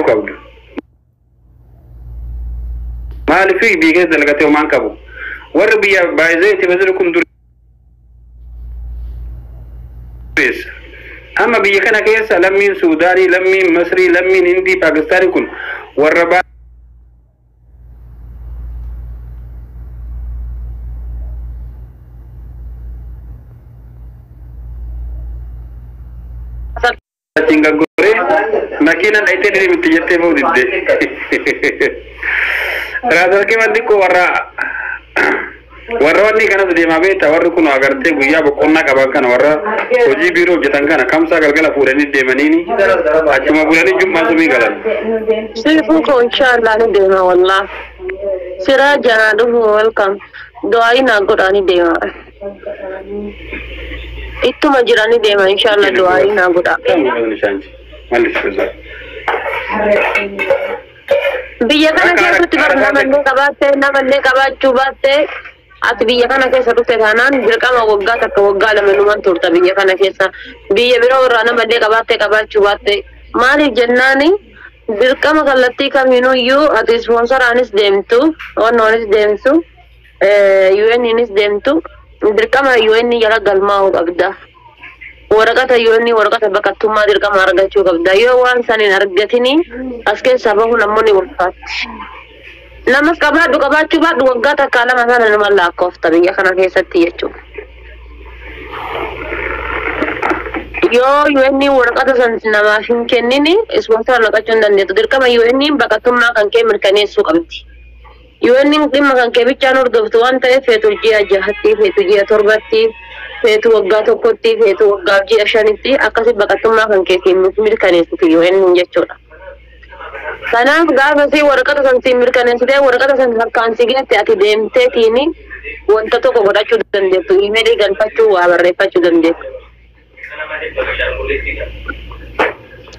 قبل ما في بيجي دلقتي وما نكبو وربيا بايزي تبذلكم دوريس أما بيجي كيس لمين سوداني لمين مصري لمين هندي باكستاني كن وربا tinggal gore makinan itu dari mitijate mau dide rasa ke mandi ko warra ni kana de mabe ta warra kuno agarte guya ba konna ka bakana warra oji biro jitangana kamsa galgala furani de manini achuma bulani jumma sumi galan sifu ko inshallah ni de ma wallah siraja do welcome doai na godani de ma itu majirani de ma inshallah doai na goda biya kana ke sutibar namanne kabachu batte at biya kana ke sutute thanan birkama wogga takka wogga la menuman turta biya kana ke sa biya biro rana madde kabachu batte mali jannani birkama kallatti kamino yu at sponsor anis demtu or nonis demtu UN inis demtu birkama UN yala galma abda ورقة يوني ورقة بكتوما دير كم أرجع شو كبدا يوان سنين أرجعتني أسكت سبعه نموني ورفات نمس كبار دو كبار شو بعد وقعت كلام مثلا نمال لاكوف تبي يا خنا كيسة تيجوا يوني ورقة سنين ما فين كنني اسمه سر لقى شون دنيا تدير كم يوني بكتوما كان كم مركني سو كبدي يوني ممكن ما كان كبي كانوا دفتوان تاي فتوجيا جهتي فتوجيا تربتي fetu wagga tokkotti fetu wagga ji'a shanitti akkasi baqattummaa kan keetiin mirkaneessitu yoo inni jechuudha. Kanaaf gaafa si waraqata san si mirkaneessitee waraqata san harkaan si geesse ati deemteetiini wanta tokko godhachuu dandeettu iimeelii galfachuu waa barreeffachuu dandeettu.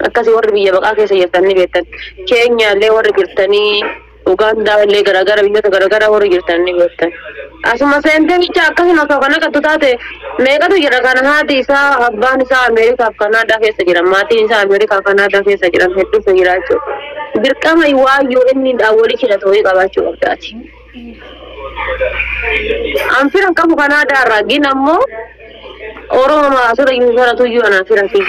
Akkasi warri biyya baqaa keessa jirtan ni beektan. Keenyaallee warri jirtanii Uganda illee garagara biyyoota garagara warri jirtan ni beektan. Asuma seentee bicha akkasuma osoo kana qattu taate meeqatu jira kana haati isaa abbaan isaa Ameerikaaf Kanaadaa keessa jiran maatiin isaa Ameerikaaf Kanaadaa keessa jiran hedduutu jira jechuudha. Dirqama waayyoo inni walii hidhatu wayii qabaachuu qabdaati. Anfiran qabu Kanaadaa irraa gin ammoo Oromoo asirra yuusaratu iyyuu anaan firati.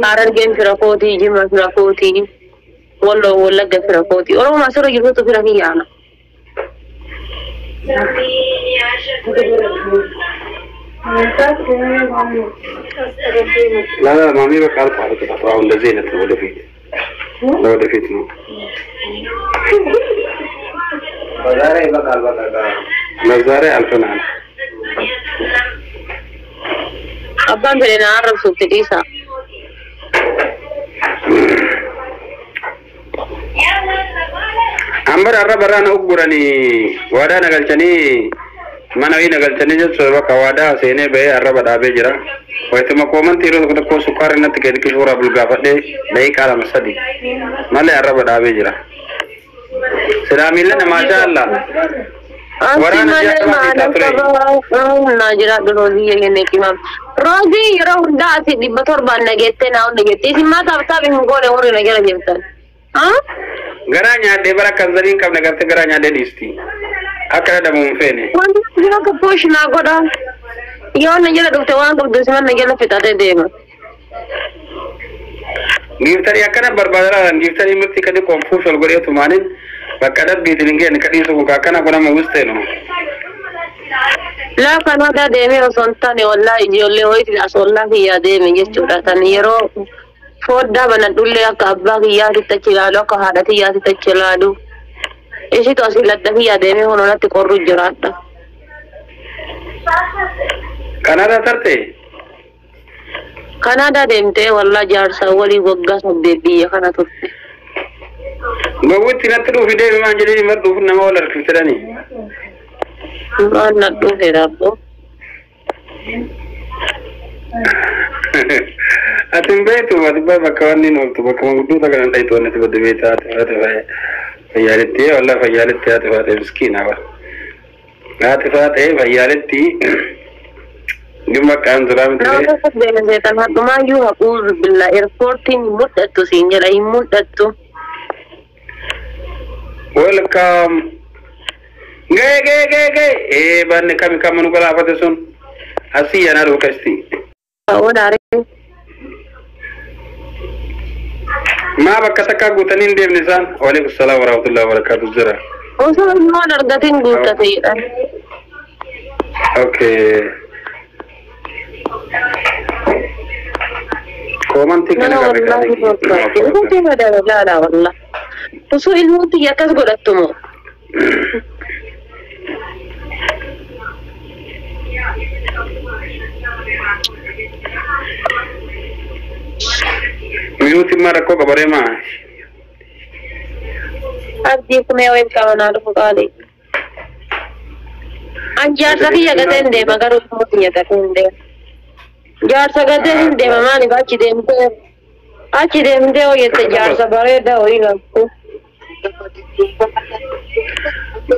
Harargeen fira kootii Jimma fira kootii Wallagga fira kootii Oromoo asirra yuusatu fira kiyyaana. لا مامي بقال فارق تطاون لزينة ولا فيت ولا فيت نو مزارع بقال مزارع ألفنا أبان بلنا عرب سوق تيسا أمبر عرب رانا أقولني وادانا قلتني mana ina galchani jechuudha bakka waadaa seenee bahee arraba dhaabee jira wayituma koomantii yeroo tokko tokko sukkaara natti gadi kishuura bulgaafadhee daqiiqaa lama sadi malee arraba dhaabee jira silaamiillee maashaa Allah waraana jaallataa ture naa jira roozii yennee qimam roozii yeroo hundaa ati 700 nageettee naa hundi jettee isin maa taaphaaf hin goone warri na jala jirtan garaa nyaadhee bara kan zaliin qabne gartee garaa nyaadhee dhiisti akka dhadhamuun feene Yo ke push na goda. Yo na jela dukte wan ko dusman na jela fitate dema. Giftari akana barbadara giftari murti kadi konfushol gore to manin bakada bidilinge ne kadi so ka kana gona ma wusteno. La kana da deme o sontane wallahi jolle hoyti asollahi ya deme jechuda tan yero fodda bana dulle akka abba ya tachilalo ka hadati ya tachilado. Isi to asiladda ya deme hono natti qorru jirata. Kanada tarte Kanada demte walla jaarsa wali wagga sabbe biya kana turte Gowutti nattu fide mi manjeli mardu nama wala riftirani ma naddu herabbo atin beetu wadba bakawani no to bakamudu daga nan dai to ne tibbe beta ta fayalti walla fayalti ta miskina ba اتفاق ايه فيالتي Gimma kan zura miti. Na ka da ne tan har ma yu haqur billahi airportin muddatu sinjala muddatu. Welcome. Gay. Banne kami kamanu kala fate sun. Asi yana ro kasti. Oh dare. Ma bakka takka gutanin demni san. Wa alaikum assalam wa rahmatullahi wa barakatuh zira. Oh so no dargatin gutate. Okay. Komanti kana wallahi ko ma da la wallah. To so ilmu ti yakas godattumo. Minuti mara ko kabare ma. Abdi ko me wen kawana do kali. Anjar sabi jagaten de magaru ko jagaten de. Jar sagate de mamani bachi de mte. Achi de mte o yete jar sabare da hoiga.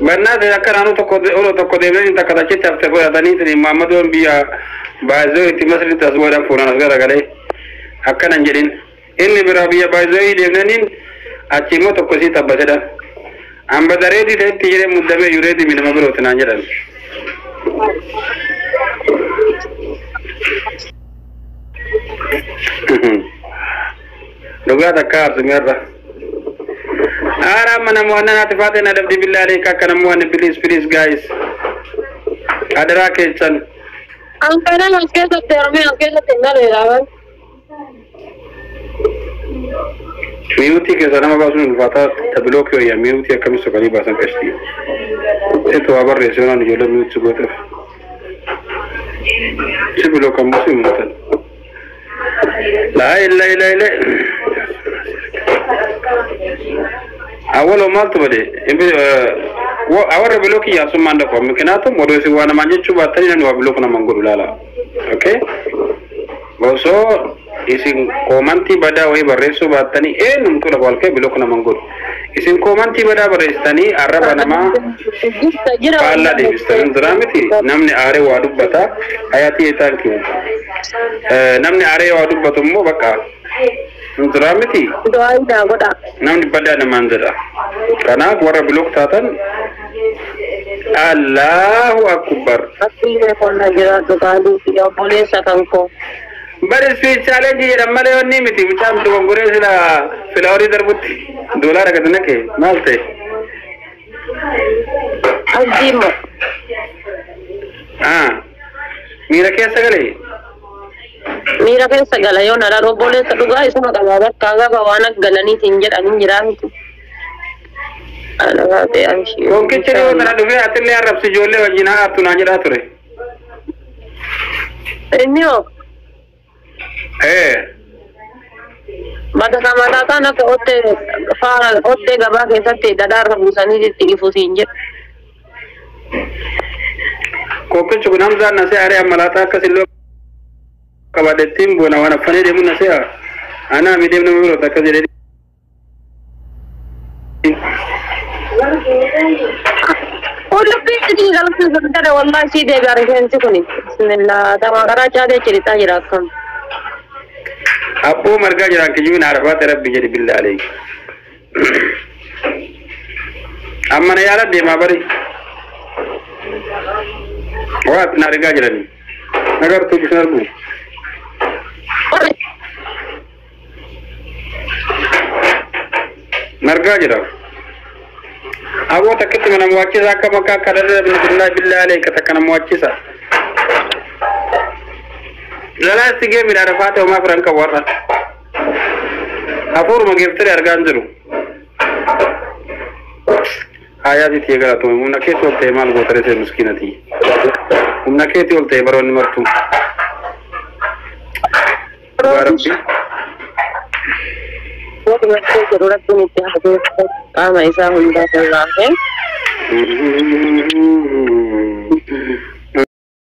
Banna de akaranu to ko de olo to ko de ben ta kada chete afte boya dani ni Muhammadu biya bazo iti masri taswara furana gara gale akana njedin inni birabiya bazo de nanin achi mo to ko si tabasada amba daredi de tire muddame yuredi min mabro tana njedan Doga ta ka merda Ara mana muanna tifatina dabdi billahi ka kana muanna please guys adara ke chan Angkana aske sa terme aske sa tenga le rawan Miyuti ke sana basun fata tablo ke ya miyuti kam so kali basan kashti eto abar resona ni jolo miyuti gota siblo kam muslim mutan la ilaha illa awolo malto bade wo awara bloki ya sumanda ko mikinato modo si wana manje chuba tani no blok na manguru lala okay boso isin komanti bada way barreso batani num to wal ke blok na manguru isin komanti bada barrestani araba nama alla de bistan dramati namni are wadu bata ayati tanki namni are wadu batum mo baka dramati doai da goda namni bada na manzara kana wara blok tatan Allahu akbar asile ko na jira to kalu ya bole sakanko bare swi challenge ye ramale wonni miti mutam to ngore sila filawri darbutti $1 kadnake malte azimo mira ke sagale yo nara ro bole sa duga isa magala kaga bawana galani tinjir anin jira miti ana te amshi ko kichiro nara dufe atille arab si jolle wajina atuna jira ture enyo mata kamata kana ke otte gaba ke satte dadar busani ditti fusinje ko kichiro namza na se are amalata kasillo kabade timbo na wana fane de munna se ana mi dem no miro takazire Olo piti galak sebentar wallahi si de bargen sekuni bismillah tama kara chade cerita jirakam Abu marga jiran ke juna arafat rabbi jadi billah alayk amma na yara de ma bari wat na riga jiran nagar tu bisnar bu marga jiran Abu takit mana muwachisa kama kadar billah alayka takana muwachisa Lala sige mi da fata ma franka warra afur mo geftare arganjuru aya di tiega to mun ke to te mal go tare se miskinati mun ke te olte baron martu rabbi वो तो मैं तो जरूरत नहीं थी काम ऐसा होता है